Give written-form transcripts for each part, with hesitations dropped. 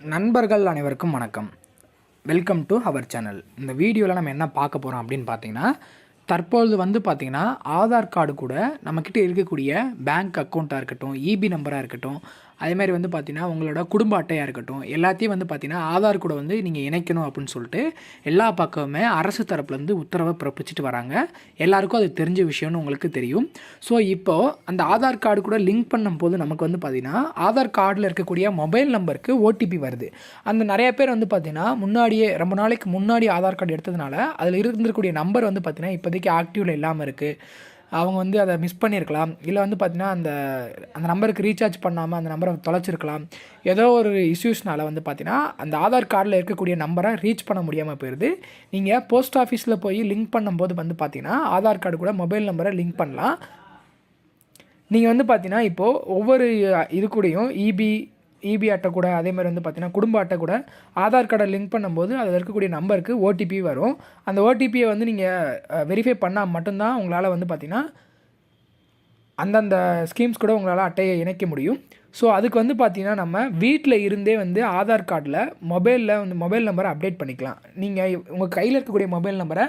நண்பர்கள் அனைவருக்கும் வணக்கம். Welcome to our channel. இந்த வீடியோவில் நம்ம என்ன பார்க்க போகிறோம் அப்படின்னு பார்த்தீங்கன்னா, தற்பொழுது பார்த்தீங்கன்னா ஆதார் கார்டு கூட நம்மக்கிட்ட இருக்கக்கூடிய பேங்க் அக்கௌண்ட்டாக இருக்கட்டும், இபி நம்பராக இருக்கட்டும், அதேமாதிரி பார்த்தீங்கன்னா உங்களோட குடும்ப அட்டையாக இருக்கட்டும், எல்லாத்தையும் பார்த்தீங்கன்னா ஆதார் கூட நீங்கள் இணைக்கணும் அப்படின்னு சொல்லிட்டு எல்லா பக்கமுமே அரசு தரப்புலேருந்து உத்தரவை பிறப்பிச்சிட்டு வராங்க. எல்லாருக்கும் அது தெரிஞ்ச விஷயம்னு உங்களுக்கு தெரியும். ஸோ இப்போது அந்த ஆதார் கார்டு கூட லிங்க் பண்ணும்போது நமக்கு பார்த்தீங்கன்னா ஆதார் கார்டில் இருக்கக்கூடிய மொபைல் நம்பருக்கு ஓடிபி வருது. அந்த நிறைய பேர் பார்த்தீங்கன்னா முன்னாடியே ரொம்ப நாளைக்கு முன்னாடி ஆதார் கார்டு எடுத்ததுனால அதில் இருந்திருக்கக்கூடிய நம்பர் பார்த்தீங்கன்னா இப்போதைக்கு ஆக்டிவில் இல்லாமல் இருக்குது. அவங்க அதை மிஸ் பண்ணியிருக்கலாம். இல்லை பார்த்தீங்கன்னா அந்த அந்த நம்பருக்கு ரீசார்ஜ் பண்ணாமல் அந்த நம்பரை தொலைச்சிருக்கலாம். ஏதோ ஒரு இஷ்யூஸ்னால் பார்த்தீங்கன்னா அந்த ஆதார் கார்டில் இருக்கக்கூடிய நம்பரை ரீச் பண்ண முடியாமல் போயிடுது. நீங்கள் போஸ்ட் ஆஃபீஸில் போய் லிங்க் பண்ணும்போது பார்த்தீங்கன்னா ஆதார் கார்டு கூட மொபைல் நம்பரை லிங்க் பண்ணலாம். நீங்கள் பார்த்தீங்கன்னா இப்போது ஒவ்வொரு இது கூடயும் இபி அட்டை கூட அதேமாதிரி பார்த்தீங்கன்னா குடும்ப அட்டை கூட ஆதார் கார்டை லிங்க் பண்ணும்போது அதில் இருக்கக்கூடிய நம்பருக்கு ஓடிபி வரும். அந்த ஓடிபியை நீங்கள் வெரிஃபை பண்ணால் மட்டும்தான் உங்களால் பார்த்தீங்கன்னா அந்தந்த ஸ்கீம்ஸ் கூட உங்களால் அட்டையை இணைக்க முடியும். ஸோ அதுக்கு பார்த்தீங்கன்னா நம்ம வீட்டில் இருந்தே ஆதார் கார்டில் மொபைல் நம்பரை அப்டேட் பண்ணிக்கலாம். நீங்கள் உங்கள் கையில் இருக்கக்கூடிய மொபைல் நம்பரை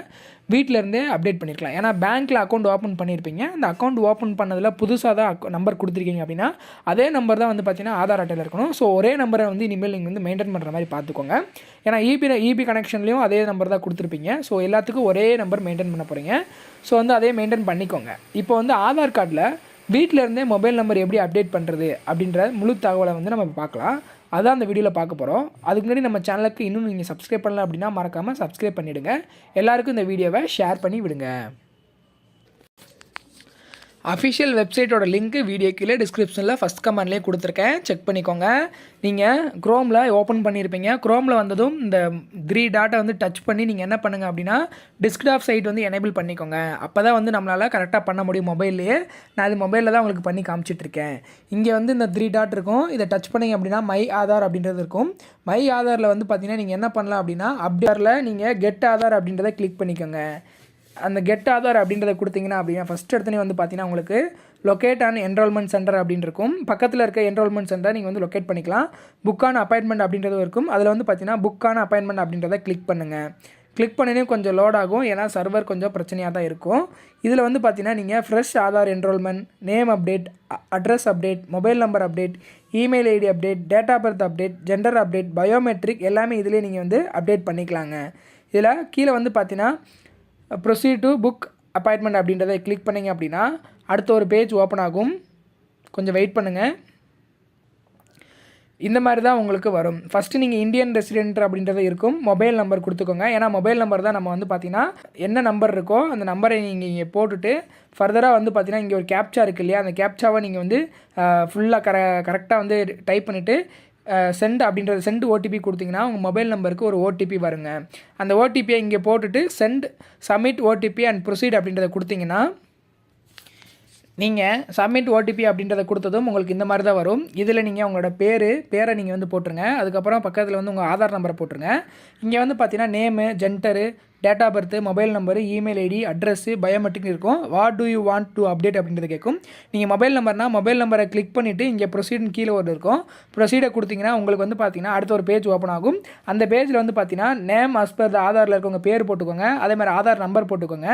வீட்டில் இருந்தே அப்டேட் பண்ணிக்கலாம். ஏன்னா பேங்க்கில் அக்கௌண்ட் ஓப்பன் பண்ணியிருப்பீங்க. அந்த அக்கௌண்ட் ஓப்பன் பண்ணதில் புதுசாக தான் நம்பர் கொடுத்துருக்கீங்க அப்படின்னா அதே நம்பர் தான் பார்த்தீங்கன்னா ஆதார் அட்டையில் இருக்கணும். ஸோ ஒரே நம்பரை இனிமேல் நீங்கள் மெயின்டைன் பண்ணுற மாதிரி பார்த்துக்கோங்க. ஏன்னா இபி கனெக்ஷன்லேயும் அதே நம்பர் தான் கொடுத்துருப்பீங்க. ஸோ எல்லாத்துக்கும் ஒரே நம்பர் மெயின்டைன் பண்ண போகிறீங்க. ஸோ அதே மெயின்டைன் பண்ணிக்கோங்க. இப்போ ஆதார் கார்டில் வீட்டில் இருந்தே மொபைல் நம்பர் எப்படி அப்டேட் பண்ணுறது அப்படின்ற முழு தகவலை நம்ம பார்க்கலாம். அதான் அந்த வீடியோவில் பார்க்க போகிறோம். அதுக்கு முன்னாடி நம்ம சேனலுக்கு இன்னும் நீங்கள் சப்ஸ்கிரைப் பண்ணல அப்படின்னா மறக்காமல் சப்ஸ்கிரைப் பண்ணிவிடுங்க. எல்லாருக்கும் இந்த வீடியோவை ஷேர் பண்ணி விடுங்க. அஃபிஷியல் வெப்சைட்டோட லிங்க்கு வீடியோ கீழே டிஸ்கிரிப்ஷனில் ஃபஸ்ட் கமெண்ட்லேயே கொடுத்துருக்கேன். செக் பண்ணிக்கோங்க. நீங்கள் க்ரோமில் ஓப்பன் பண்ணியிருப்பீங்க. க்ரோமில் வந்ததும் இந்த 3 டாட்டை டச் பண்ணி நீங்கள் என்ன பண்ணுங்கள் அப்படின்னா டெஸ்க்டாப் சைட் எனேபிள் பண்ணிக்கோங்க. அப்போ தான் நம்மளால் கரெக்டாக பண்ண முடியும் மொபைல்லையே. நான் அது மொபைலில் தான் உங்களுக்கு பண்ணி காமிச்சிட்ருக்கேன். இங்கே இந்த 3 டாட் இருக்கும். இதை டச் பண்ணிங்க அப்படின்னா மை ஆதார் அப்படின்றது இருக்கும். மை ஆதாரில் பார்த்தீங்கன்னா நீங்கள் என்ன பண்ணலாம் அப்படின்னா அப்டேரில் நீங்கள் கெட் ஆதார் அப்படின்றத கிளிக் பண்ணிக்கோங்க. அந்த கெட் ஆதார் அப்படின்றத கொடுத்தீங்கன்னா அப்படின்னா ஃபஸ்ட் எடுத்தனே பார்த்தீங்கன்னா உங்களுக்கு லொக்கேட் ஆன் என்ரோல்மெண்ட் சென்டர் அப்படின்னு இருக்கும். பக்கத்தில் இருக்க என்ரோல்மெண்ட் சென்டர் நீங்கள் லொக்கேட் பண்ணிக்கலாம். புக்கான அப்பாயின்மெண்ட் அப்படின்றதும் இருக்கும். அதில் பார்த்தீங்கன்னா புக்கான அப்பாயின்மெண்ட் அப்படின்றத கிளிக் பண்ணுங்கள். கிளிக் பண்ணினே கொஞ்சம் லோட் ஆகும். ஏன்னா சர்வர் கொஞ்சம் பிரச்சனையாக தான் இருக்கும். இதில் பார்த்தீங்கன்னா நீங்கள் fresh Aadhaar enrolment, name update, address update, mobile number update, email ID update, date of birth update, gender update, biometric எல்லாமே இதிலே நீங்கள் அப்டேட் பண்ணிக்கலாங்க. இதில் கீழே பார்த்தீங்கன்னா ப்ரொசீட் டு புக் அப்பாயின்மெண்ட் அப்படின்றத கிளிக் பண்ணிங்க அப்படின்னா அடுத்த ஒரு பேஜ் ஓப்பன் ஆகும். கொஞ்சம் வெயிட் பண்ணுங்கள். இந்த மாதிரி தான் உங்களுக்கு வரும். ஃபஸ்ட்டு நீங்கள் இந்தியன் ரெசிடென்ட் அப்படின்றது இருக்கும். மொபைல் நம்பர் கொடுத்துக்கோங்க. ஏன்னா மொபைல் நம்பர் தான் நம்ம பார்த்தீங்கன்னா என்ன நம்பர் இருக்கோ அந்த நம்பரை நீங்கள் இங்கே போட்டுட்டு ஃபர்தராக பார்த்தீங்கன்னா இங்கே ஒரு கேப்ச்சா இருக்குது இல்லையா, அந்த கேப்ச்சாவை நீங்கள் ஃபுல்லாக கரெக்டாக டைப் பண்ணிவிட்டு சென்ட் ஓடிபி கொடுத்தீங்கன்னா உங்கள் மொபைல் நம்பருக்கு ஒரு ஓடிபி வருங்க. அந்த ஓடிபியை இங்கே போட்டுட்டு send submit OTP and proceed அப்படின்றத கொடுத்தீங்கன்னா நீங்கள் சப்மிட் ஓடிபி அப்படின்றத கொடுத்ததும் உங்களுக்கு இந்த மாதிரி தான் வரும். இதில் நீங்கள் உங்களோட பேரை நீங்கள் போட்டுருங்க. அதுக்கப்புறம் பக்கத்தில் உங்கள் ஆதார் நம்பரை போட்டுருங்க. இங்கே பார்த்தீங்கன்னா name, gender, date of birth, mobile number, email ID, address, biometric இருக்கும். What do you want to update அப்படின்றது கேட்கும். நீங்கள் மொபைல் நம்பர்னால் மொபைல் நம்பரை கிளிக் பண்ணிவிட்டு இங்கே ப்ரொசீட்னு கீழே ஒரு இருக்கும். ப்ரொசீடை கொடுத்தீங்கன்னா உங்களுக்கு பார்த்தீங்கன்னா அடுத்த ஒரு பேஜ் ஓப்பன் ஆகும். அந்த பேஜில் பார்த்தீங்கன்னா நேம் அஸ் பர் ஆதாரில் இருக்கவங்க பேர் போட்டுக்கோங்க. அதேமாதிரி ஆதார் நம்பர் போட்டுக்கோங்க.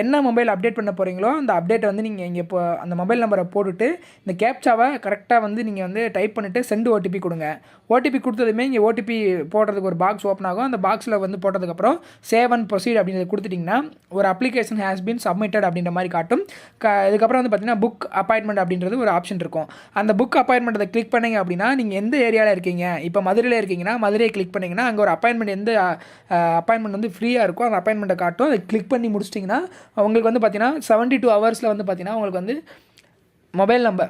என்ன மொபைல் அப்டேட் பண்ண போகிறீங்களோ அந்த அப்டேட்டை நீங்கள் இங்கே இப்போ அந்த மொபைல் நம்பரை போட்டுட்டு இந்த கேப்சாவை கரெக்டாக நீங்கள் டைப் பண்ணிவிட்டு சென்ட் ஓடிபி கொடுங்க. ஓடிபி கொடுத்ததுமே இங்கே ஓடிபி போடுறதுக்கு ஒரு பாக்ஸ் ஓப்பன் ஆகும். அந்த பாக்ஸில் போட்டதுக்கப்புறம் சேவ் அண்ட் ப்ரொசீட் அப்படின்றத கொடுத்துட்டிங்கன்னா ஒரு அப்ளிகேஷன் ஹேஸ் பீன் சப்மிட்டட் அப்படின்ற மாதிரி காட்டும். இதுக்கப்புறம் பார்த்தீங்கன்னா புக் அப்பாயின்மெண்ட் அப்படின்றது ஒரு ஆப்ஷன் இருக்கும். அந்த புக் அப்பாயின்மெண்ட்டை கிளிக் பண்ணிங்க அப்படின்னா நீங்கள் எந்த ஏரியாவில் இருக்கீங்க, இப்போ மதுரையில் இருக்கீங்கன்னா மதுரையை கிளிக் பண்ணிங்கன்னா அங்கே ஒரு அப்பாயின்மெண்ட் எந்த அப்பாயின்மெண்ட் ஃப்ரீயாக இருக்கும் அந்த அப்பாயின்மெண்ட்டை காட்டும். அதை கிளிக் பண்ணி முடிச்சிட்டிங்கன்னா உங்களுக்கு பார்த்தீங்கன்னா 72 ஹவர்ஸில் பார்த்தீங்கன்னா உங்களுக்கு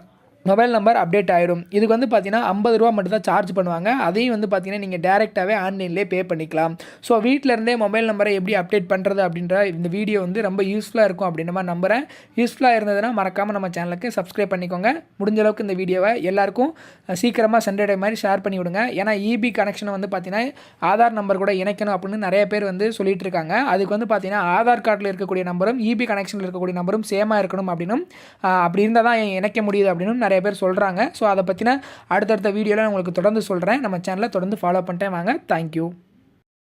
மொபைல் நம்பர் அப்டேட் ஆகிடும். இதுக்கு பார்த்தீங்கன்னா 50 ரூபா மட்டும் தான் சார்ஜ் பண்ணுவாங்க. அதையும் பார்த்தீங்கன்னா நீங்கள் டேரெக்டாகவே ஆன்லைன்லேயே பே பண்ணிக்கலாம். ஸோ வீட்டில் இருந்தே மொபைல் நம்பரை எப்படி அப்டேட் பண்ணுறது அப்படின்ற இந்த வீடியோ ரொம்ப யூஸ்ஃபுல்லாக இருக்கும் அப்படின்ற மாதிரி நம்புகிறேன். யூஸ்ஃபுல்லாக இருந்ததுன்னா மறக்காமல் நம்ம சேனலுக்கு சப்ஸ்கிரைப் பண்ணிக்கோங்க. முடிஞ்ச அளவுக்கு இந்த வீடியோவை எல்லாருக்கும் சீக்கிரமாக சென்றடை மாதிரி ஷேர் பண்ணி விடுங்க. ஏன்னா இபி கனெக்ஷனை பார்த்தீங்கன்னா ஆதார் நம்பர் கூட இணைக்கணும் அப்படின்னு நிறைய பேர் சொல்லிட்டு இருக்காங்க. அதுக்கு பார்த்தீங்கன்னா ஆதார் கார்டில் இருக்கக்கூடிய நம்பரும் இபி கனெக்ஷனில் இருக்கக்கூடிய நம்பரும் சேமாக இருக்கணும் அப்படின்னும் அப்படி இருந்தால் தான் இணைக்க முடியுது அப்படின்னு நிறைய பேர் சொல்கிறாங்க. ஸோ அதை பற்றின அடுத்தடுத்த வீடியோவில் உங்களுக்கு தொடர்ந்து சொல்கிறேன். நம்ம சேனலை தொடர்ந்து ஃபாலோ பண்ணிட்டே வாங்க. தேங்க்யூ.